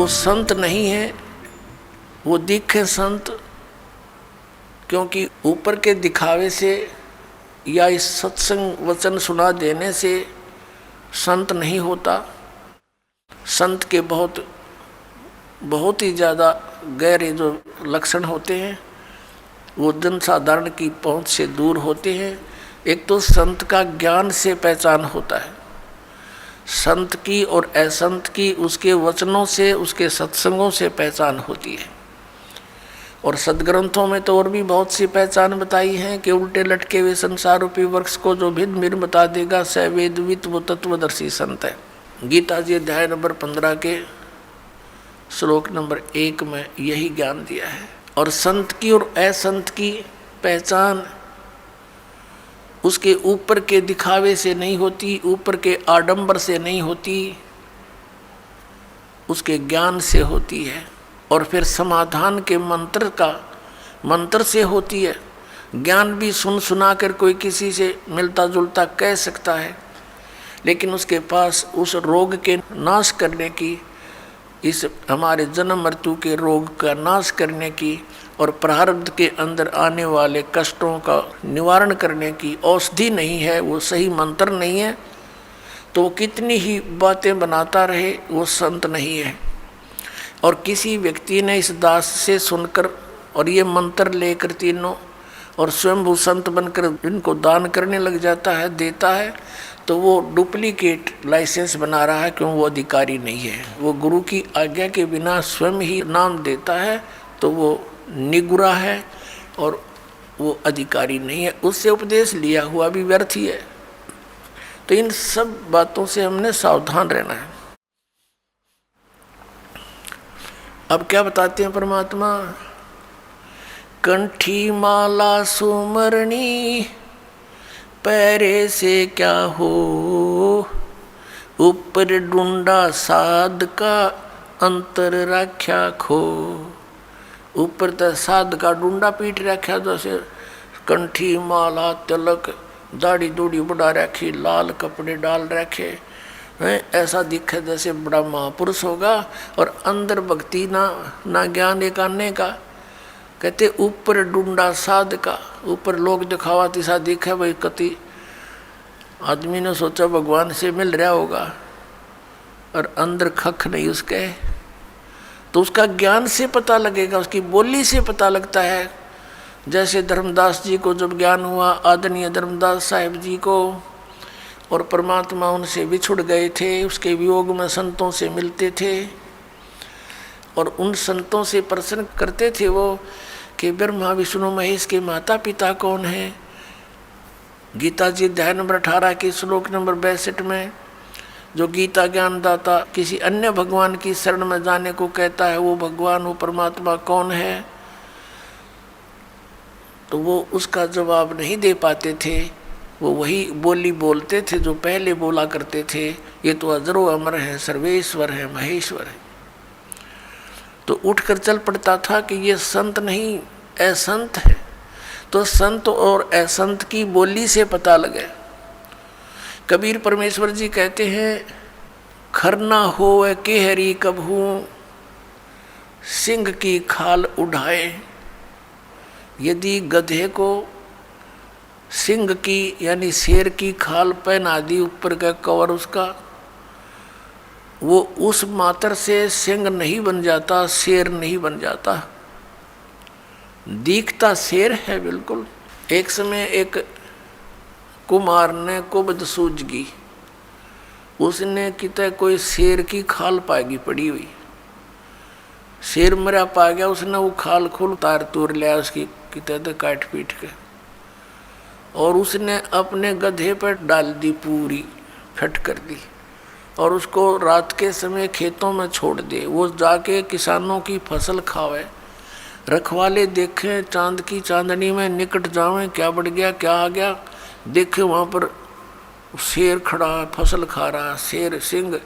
संत नहीं है वो दिखे संत, क्योंकि ऊपर के दिखावे से या इस सत्संग वचन सुना देने से संत नहीं होता। संत के बहुत ही ज़्यादा गहरे जो लक्षण होते हैं वो जनसाधारण की पहुंच से दूर होते हैं। एक तो संत का ज्ञान से पहचान होता है, संत की और असंत की उसके वचनों से, उसके सत्संगों से पहचान होती है। और सदग्रंथों में तो और भी बहुत सी पहचान बताई है कि उल्टे लटके हुए संसार रूपी वृक्ष को जो भिन्न भिन्न बता देगा स वेदवित वो तत्वदर्शी संत है। गीता जी अध्याय नंबर 15 के श्लोक नंबर 1 में यही ज्ञान दिया है। और संत की और असंत की पहचान उसके ऊपर के दिखावे से नहीं होती, ऊपर के आडंबर से नहीं होती, उसके ज्ञान से होती है। और फिर समाधान के मंत्र से होती है। ज्ञान भी सुना कर कोई किसी से मिलता जुलता कह सकता है, लेकिन उसके पास उस रोग के नाश करने की, इस हमारे जन्म मृत्यु के रोग का नाश करने की और प्रारब्ध के अंदर आने वाले कष्टों का निवारण करने की औषधि नहीं है, वो सही मंत्र नहीं है, तो वो कितनी ही बातें बनाता रहे वो संत नहीं है। और किसी व्यक्ति ने इस दास से सुनकर और ये मंत्र लेकर तीनों और स्वयं संत बनकर इनको दान करने लग जाता है, देता है, तो वो डुप्लीकेट लाइसेंस बना रहा है, क्यों वो अधिकारी नहीं है। वो गुरु की आज्ञा के बिना स्वयं ही नाम देता है तो वो निगुरा है और वो अधिकारी नहीं है, उससे उपदेश लिया हुआ भी व्यर्थ ही है। तो इन सब बातों से हमने सावधान रहना है। अब क्या बताते हैं परमात्मा, कंठी माला सुमरणी पैरे से क्या हो, ऊपर डूंडा साध का अंतर रख्या खो। ऊपर तो साध का डूंडा पीट रखा, जैसे कंठी माला तिलक दाढ़ी दूढ़ी बढ़ा रखी, लाल कपड़े डाल रखे हैं, ऐसा दिखे जैसे बड़ा महापुरुष होगा, और अंदर भक्ति ना ज्ञान एक आने का। कहते ऊपर डूंडा साध का, ऊपर लोग दिखावा तिसा दिखे भाई, कति आदमी ने सोचा भगवान से मिल रहा होगा और अंदर खख नहीं उसके, तो उसका ज्ञान से पता लगेगा, उसकी बोली से पता लगता है। जैसे धर्मदास जी को जब ज्ञान हुआ, आदरणीय धर्मदास साहिब जी को, और परमात्मा उनसे बिछुड़ गए थे, उसके वियोग में संतों से मिलते थे और उन संतों से प्रश्न करते थे वो कि ब्रह्मा विष्णु महेश के माता पिता कौन हैं। गीता जी अध्याय नंबर 18 के श्लोक नंबर 62 में जो गीता ज्ञानदाता किसी अन्य भगवान की शरण में जाने को कहता है, वो भगवान, वो परमात्मा कौन है, तो वो उसका जवाब नहीं दे पाते थे। वो वही बोली बोलते थे जो पहले बोला करते थे, ये तो अजरो अमर है, सर्वेश्वर है, महेश्वर है। तो उठकर चल पड़ता था कि ये संत नहीं असंत है। तो संत और असंत की बोली से पता लगे। कबीर परमेश्वर जी कहते हैं, खरना होवे केहरी कबहू सिंह की खाल उठाए। यदि गधे को सिंह की यानी शेर की खाल पहना दी, ऊपर का कवर उसका, वो उस मात्र से सिंह नहीं बन जाता, शेर नहीं बन जाता, दिखता शेर है बिल्कुल। एक समय एक कुमार ने कुबद सूझगी, उसने कितने कोई शेर की खाल पाएगी पड़ी हुई, शेर मरा पा गया, उसने वो खाल खुल तार तोड़ लिया उसकी कितने काट पीट के, और उसने अपने गधे पर डाल दी, पूरी फट कर दी, और उसको रात के समय खेतों में छोड़ दे। वो जाके किसानों की फसल खावे, रखवाले देखें चांद की चांदनी में निकट जावें, क्या बढ़ गया क्या आ गया, देखे वहाँ पर शेर खड़ा है, फसल खा रहा है, शेर सिंह।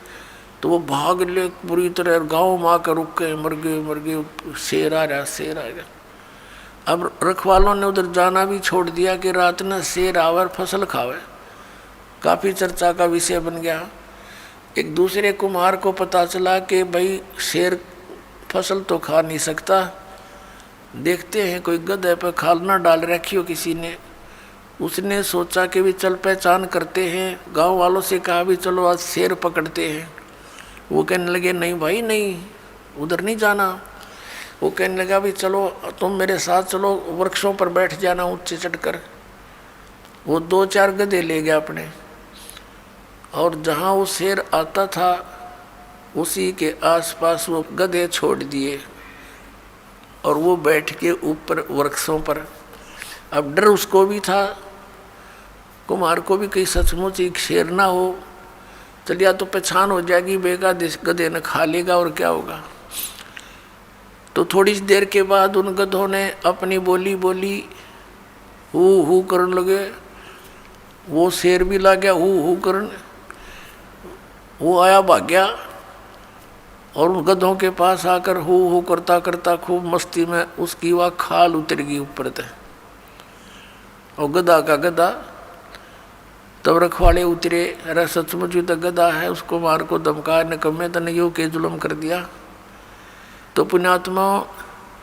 तो वो भाग ले पूरी तरह, गाँव में आकर रुक गए, मर गए, शेर आ रहा, शेर आ गया। अब रखवालों ने उधर जाना भी छोड़ दिया कि रात में शेर आवर फसल खावे, काफ़ी चर्चा का विषय बन गया। एक दूसरे कुम्हार को पता चला कि भाई शेर फसल तो खा नहीं सकता। देखते हैं कोई गधे पे खाल ना डाल रखी हो किसी ने, उसने सोचा कि भी चल पहचान करते हैं। गांव वालों से कहा भी चलो आज शेर पकड़ते हैं। वो कहने लगे नहीं भाई नहीं, उधर नहीं जाना। वो कहने लगा भी चलो तुम मेरे साथ चलो, वृक्षों पर बैठ जाना ऊंचे चढ़कर। वो 2-4 गधे ले गया अपने, और जहाँ वो शेर आता था उसी के आसपास वो गधे छोड़ दिए और वो बैठ के ऊपर वृक्षों पर। अब डर उसको भी था, कुमार को भी कहीं सचमुच एक शेर ना हो, चलिया तो पहचान हो जाएगी, बेगा गधे ने खा लेगा और क्या होगा। तो थोड़ी देर के बाद उन गधों ने अपनी बोली बोली, हू करने लगे। वो शेर भी ला गया हू करने, वो आया भाग गया और उन गधों के पास आकर हू करता करता खूब मस्ती में उसकी वह खाल उतर गई ऊपर तक। और गधा का गधा, तब रखवाले उतरे, अरे सचमुच तो गधा है, उसको मार को धमका निकम्मे तने यूं के जुल्म कर दिया। तो पुण्यात्मा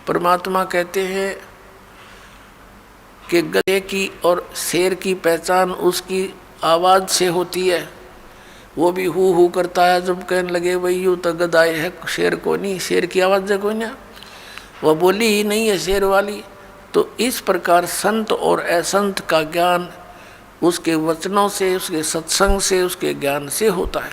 परमात्मा कहते हैं कि गधे की और शेर की पहचान उसकी आवाज़ से होती है। वो भी हू करता है, जब कहने लगे भाई यूँ तो गधा है, शेर को नहीं, शेर की आवाज़ है कोई ना, वह बोली ही नहीं है शेर वाली। तो इस प्रकार संत और असंत का ज्ञान उसके वचनों से, उसके सत्संग से, उसके ज्ञान से होता है।